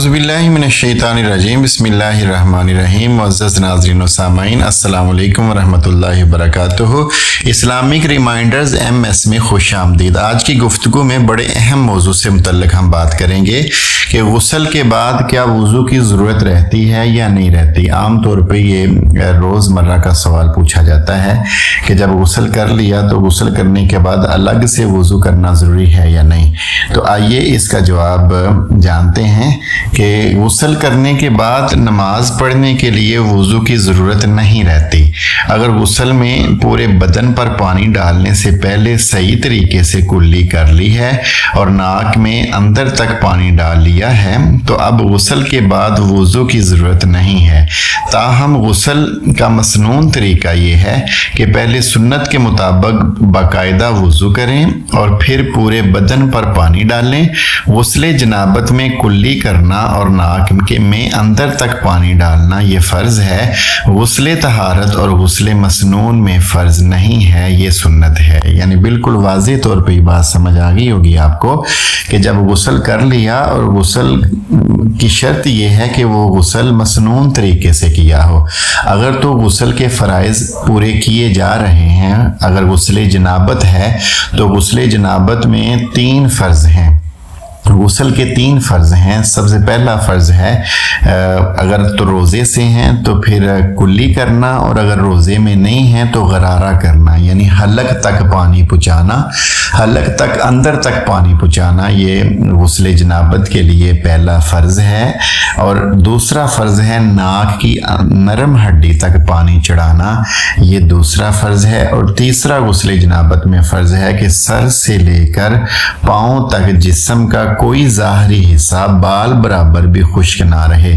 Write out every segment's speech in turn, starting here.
औज़ुबिल्लाहिमिनश्शैतानिर्रजीम बिस्मिल्लाहिर्रहमानिर्रहीम। मुअज़्ज़ज़ नाज़रीन व सामाईन, अस्सलामु अलैकुम व रहमतुल्लाहि व बरकातुहू। इस्लामिक रिमाइंडर्स MS में खुश आमदीद। आज की गुफ्तगू में बड़े अहम मौजू से मुतल्लिक़ हम बात करेंगे कि गुस्ल के बाद क्या वज़ू की ज़रूरत रहती है या नहीं रहती। आम तौर पे ये रोज़मर्रा का सवाल पूछा जाता है कि जब गुस्ल कर लिया तो गुस्ल करने के बाद अलग से वज़ू करना ज़रूरी है या नहीं। तो आइए इसका जवाब जानते हैं कि गुस्ल करने के बाद नमाज पढ़ने के लिए वज़ू की ज़रूरत नहीं रहती। अगर गुस्ल में पूरे बदन पर पानी डालने से पहले सही तरीके से कुल्ली कर ली है और नाक में अंदर तक पानी डाल लिया है तो अब गुस्ल के बाद वज़ू की ज़रूरत नहीं है। ताहम गुस्ल का मसनून तरीका ये है कि पहले सुन्नत के मुताबिक बाकायदा वज़ू करें और फिर पूरे बदन पर पानी डालें। गुस्ले जनाबत में कुल्ली करना और नाक के में अंदर तक पानी डालना ये फ़र्ज़ है। गुस्ले तहारत और गुस्ले मसनून में फ़र्ज़ नहीं है, ये सुन्नत है। यानी बिल्कुल वाज़ेह तौर पे ये बात समझ आ गई होगी आपको कि जब गुस्ल कर लिया और गुस्ल की शर्त ये है कि वो गुस्ल मसनून तरीके से किया हो। अगर तो गुस्ल के फ़राइज़ पूरे किए जा रहे हैं, अगर गुस्ले जनाबत है तो गुस्ले जनाबत में 3 फ़र्ज़ हैं। गुस्ल के 3 फ़र्ज़ हैं। सबसे पहला फ़र्ज़ है अगर तो रोज़े से हैं तो फिर कुल्ली करना, और अगर रोज़े में नहीं हैं तो गरारा करना, यानी हलक तक पानी पहुँचाना, हलक तक अंदर तक पानी पहुँचाना। ये गुस्ले जनाबत के लिए पहला फ़र्ज़ है। और दूसरा फ़र्ज़ है नाक की नरम हड्डी तक पानी चढ़ाना, ये दूसरा फ़र्ज़ है। और तीसरा गुस्ले जनाबत में फ़र्ज़ है कि सर से लेकर पाँव तक जिस्म का कोई ज़ाहरी हिस्सा बाल बराबर भी खुश्क ना रहे।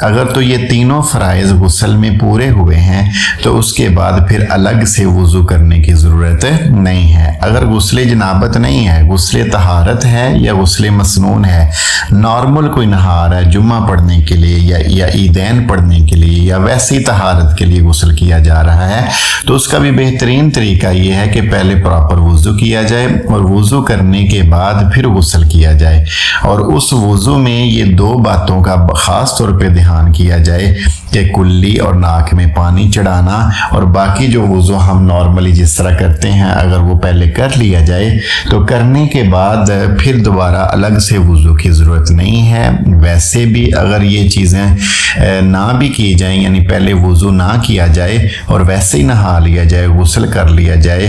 अगर तो ये तीनों फ़राइज़ गुस्ल में पूरे हुए हैं तो उसके बाद फिर अलग से वज़ू करने की ज़रूरत नहीं है। अगर गुस्ले जनाबत नहीं है, गुस्ले तहारत है या गुस्ले मसनून है, नॉर्मल कोई नहार है जुम्मा पढ़ने के लिए या ईदैन पढ़ने के लिए या वैसी तहारत के लिए गुस्ल किया जा रहा है तो उसका भी बेहतरीन तरीका ये है कि पहले प्रॉपर वज़ू किया जाए और वज़ू करने के बाद फिर गुस्ल किया जाए। और उस वज़ू में ये 2 बातों का ख़ास तौर पे ध्यान किया जाए कि कुल्ली और नाक में पानी चढ़ाना, और बाकी जो वज़ू हम नॉर्मली जिस तरह करते हैं अगर वो पहले कर लिया जाए तो करने के बाद फिर दोबारा अलग से वज़ू की ज़रूरत नहीं है। वैसे भी अगर ये चीज़ें ना भी की जाएं, यानी पहले वज़ू ना किया जाए और वैसे ही नहा लिया जाए, गुस्ल कर लिया जाए,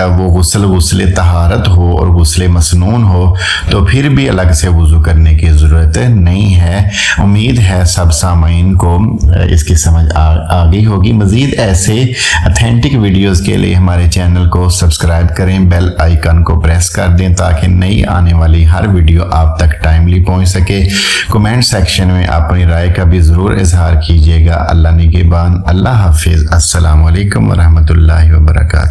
वो गुस्ले तहारत हो और गुस्ले मसनून हो तो फिर भी अलग से वज़ू करने की ज़रूरत नहीं है। उम्मीद है सब सामाईन को इसकी समझ आ गई होगी। मज़ीद ऐसे ऑथेंटिक वीडियोस के लिए हमारे चैनल को सब्सक्राइब करें, बेल आइकन को प्रेस कर दें ताकि नई आने वाली हर वीडियो आप तक टाइमली पहुंच सके। कमेंट सेक्शन में अपनी राय का भी ज़रूर इजहार कीजिएगा। अल्लाह निगहबान, अल्लाह हाफिज़। अस्सलामु अलैकुम व रहमतुल्लाहि व बरकातुहू।